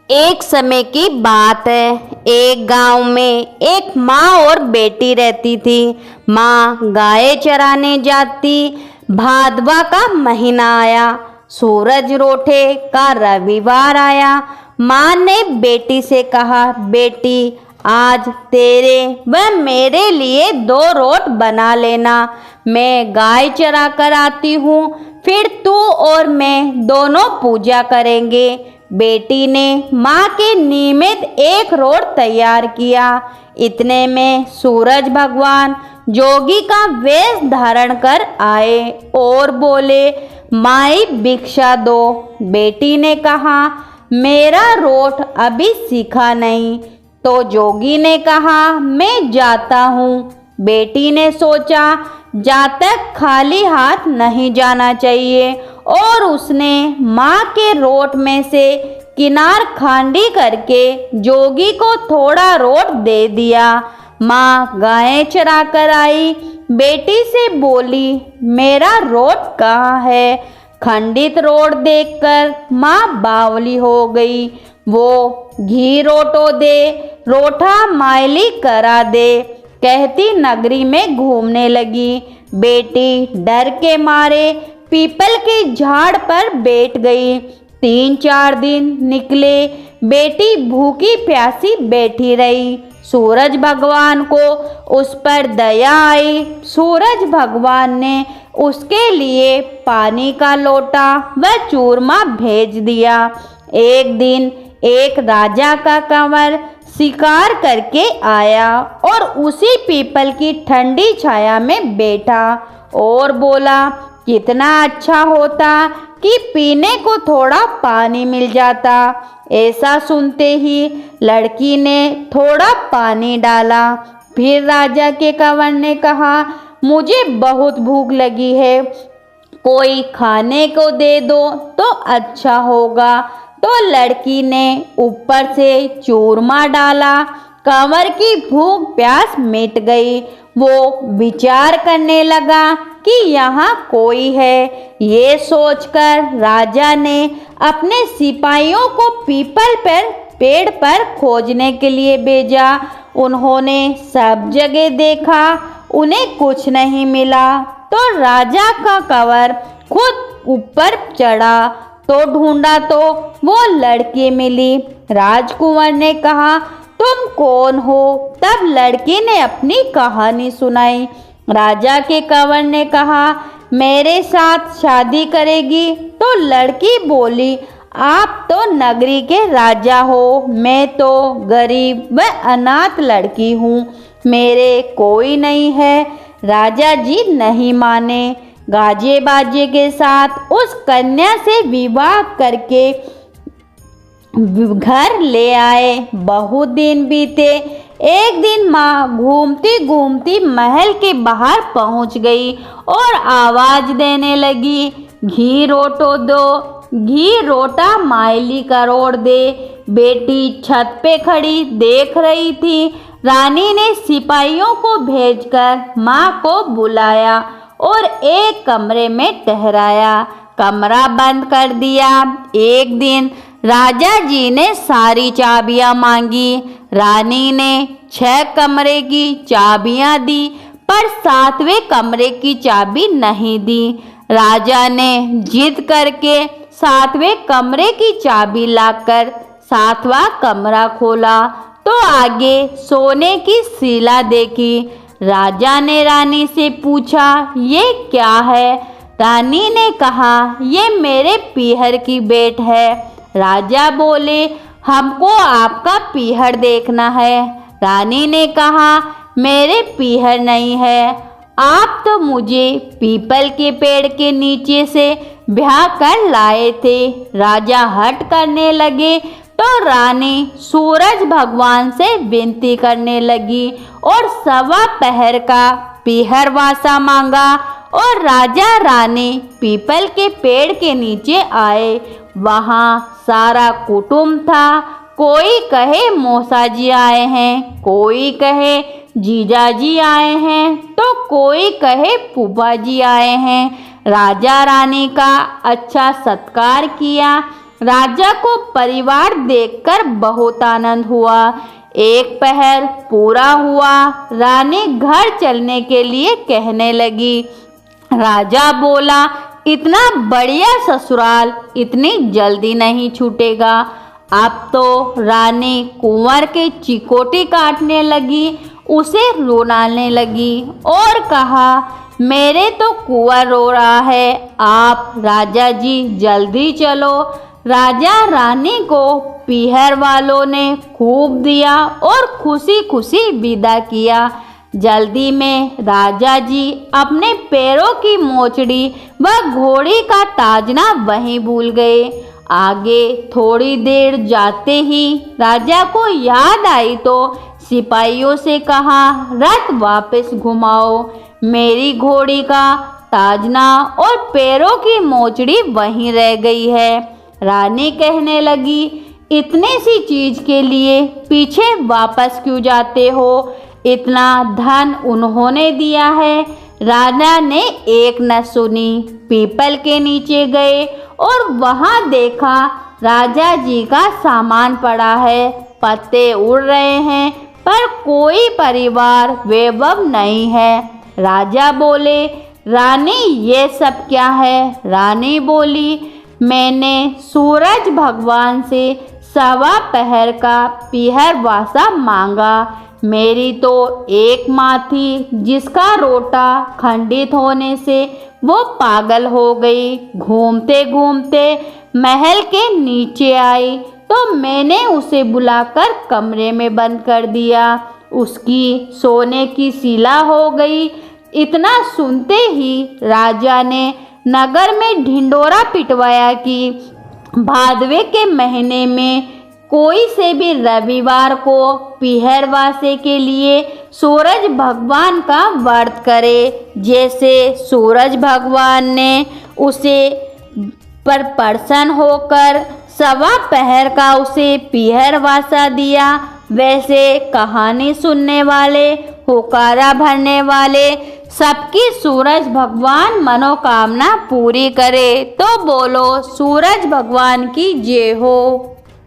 एक समय की बात है। एक गांव में एक माँ और बेटी रहती थी। माँ गाय चराने जाती। भादवा का महीना आया। सूरज रोठे का रविवार आया। माँ ने बेटी से कहा, बेटी आज तेरे व मेरे लिए 2 रोट बना लेना। मैं गाय चरा कर आती हूँ, फिर तू और मैं दोनों पूजा करेंगे। बेटी ने माँ के नियमित 1 रोट तैयार किया। इतने में सूरज भगवान जोगी का वेश धारण कर आए और बोले, माई भिक्षा दो। बेटी ने कहा, मेरा रोट अभी सीखा नहीं। तो जोगी ने कहा, मैं जाता हूँ। बेटी ने सोचा, जब तक खाली हाथ नहीं जाना चाहिए, और उसने माँ के रोट में से किनार खांडी करके जोगी को थोड़ा रोट दे दिया। माँ गायें चरा कर आई। बेटी से बोली, मेरा रोट कहाँ है? खंडित रोट देखकर माँ बावली हो गई। वो घी रोटो दे, रोठा मायली करा दे कहती नगरी में घूमने लगी। बेटी डर के मारे पीपल के झाड़ पर बैठ गई। 3-4 दिन निकले। बेटी भूखी प्यासी बैठी रही। सूरज भगवान को उस पर दया आई। सूरज भगवान ने उसके लिए पानी का लोटा व चूरमा भेज दिया। एक दिन एक राजा का कंवर शिकार करके आया और उसी पीपल की ठंडी छाया में बैठा और बोला, कितना अच्छा होता कि पीने को थोड़ा पानी मिल जाता। ऐसा सुनते ही लड़की ने थोड़ा पानी डाला। फिर राजा के कंवर ने कहा, मुझे बहुत भूख लगी है, कोई खाने को दे दो तो अच्छा होगा। तो लड़की ने ऊपर से चूरमा डाला। कंवर की भूख प्यास मिट गई। वो विचार करने लगा कि यहाँ कोई है। ये सोचकर राजा ने अपने सिपाहियों को पीपल पर पेड़ पर खोजने के लिए भेजा। उन्होंने सब जगह देखा, उन्हें कुछ नहीं मिला। तो राजा का कंवर खुद ऊपर चढ़ा तो ढूंढा तो वो लड़की मिली। राजकुमार ने कहा, तुम कौन हो? तब लड़की ने अपनी कहानी सुनाई। राजा के कंवर ने कहा, मेरे साथ शादी करेगी? तो लड़की बोली, आप तो नगरी के राजा हो, मैं तो गरीब व अनाथ लड़की हूँ, मेरे कोई नहीं है। राजा जी नहीं माने। गाजे बाजे के साथ उस कन्या से विवाह करके घर ले आए। बहुत दिन बीते। एक दिन माँ घूमती घूमती महल के बाहर पहुँच गई और आवाज देने लगी, घी रोटो दो, घी रोटा मायली का रोट दे। बेटी छत पे खड़ी देख रही थी। रानी ने सिपाहियों को भेजकर माँ को बुलाया और एक कमरे में ठहराया। कमरा बंद कर दिया। एक दिन राजा जी ने सारी चाबियां मांगी। रानी ने 6 कमरे की चाबियां दी, पर 7वें कमरे की चाबी नहीं दी। राजा ने जिद करके 7वें कमरे की चाबी लाकर 7वां कमरा खोला तो आगे सोने की शिला देखी। राजा ने रानी से पूछा, ये क्या है? रानी ने कहा, ये मेरे पीहर की बेट है। राजा बोले, हमको आपका पीहर देखना है। रानी ने कहा, मेरे पीहर नहीं है, आप तो मुझे पीपल के पेड़ के नीचे से ब्याह कर लाए थे। राजा हट करने लगे तो रानी सूरज भगवान से विनती करने लगी और 1.25 पहर का पीहर वासा मांगा और राजा रानी पीपल के पेड़ के नीचे आए। वहाँ सारा कुटुंब था। कोई कहे मौसा जी आए हैं, कोई कहे जीजा जी आए हैं, तो कोई कहे फूफा जी आए हैं। राजा रानी का अच्छा सत्कार किया। राजा को परिवार देखकर बहुत आनंद हुआ। एक पहर पूरा हुआ, रानी घर चलने के लिए कहने लगी। राजा बोला, इतना बढ़िया ससुराल इतनी जल्दी नहीं छूटेगा। अब तो रानी कुंवर के चिकोटी काटने लगी, उसे रुलाने लगी और कहा, मेरे तो कुंवर रो रहा है, आप राजा जी जल्दी चलो। राजा रानी को पीहर वालों ने खूब दिया और खुशी खुशी विदा किया। जल्दी में राजा जी अपने पैरों की मोचड़ी व घोड़ी का ताजना वहीं भूल गए। आगे थोड़ी देर जाते ही राजा को याद आई तो सिपाहियों से कहा, रथ वापस घुमाओ, मेरी घोड़ी का ताजना और पैरों की मोचड़ी वहीं रह गई है। रानी कहने लगी, इतनी सी चीज के लिए पीछे वापस क्यों जाते हो? इतना धन उन्होंने दिया है। राजा ने एक न सुनी, पीपल के नीचे गए और वहां देखा राजा जी का सामान पड़ा है, पत्ते उड़ रहे हैं पर कोई परिवार वैभव नहीं है। राजा बोले, रानी ये सब क्या है? रानी बोली, मैंने सूरज भगवान से 1.25 पहर का पीहर वासा मांगा। मेरी तो एक माँ थी जिसका रोटा खंडित होने से वो पागल हो गई। घूमते घूमते महल के नीचे आई तो मैंने उसे बुलाकर कमरे में बंद कर दिया। उसकी सोने की शिला हो गई। इतना सुनते ही राजा ने नगर में ढिंडोरा पिटवाया कि भादवे के महीने में कोई से भी रविवार को पीहर वासे के लिए सूरज भगवान का व्रत करे। जैसे सूरज भगवान ने उसे पर प्रसन्न होकर 1.25 पहर का उसे पीहर वासा दिया, वैसे कहानी सुनने वाले, हुकारा भरने वाले सबकी सूरज भगवान मनोकामना पूरी करे। तो बोलो सूरज भगवान की जय हो।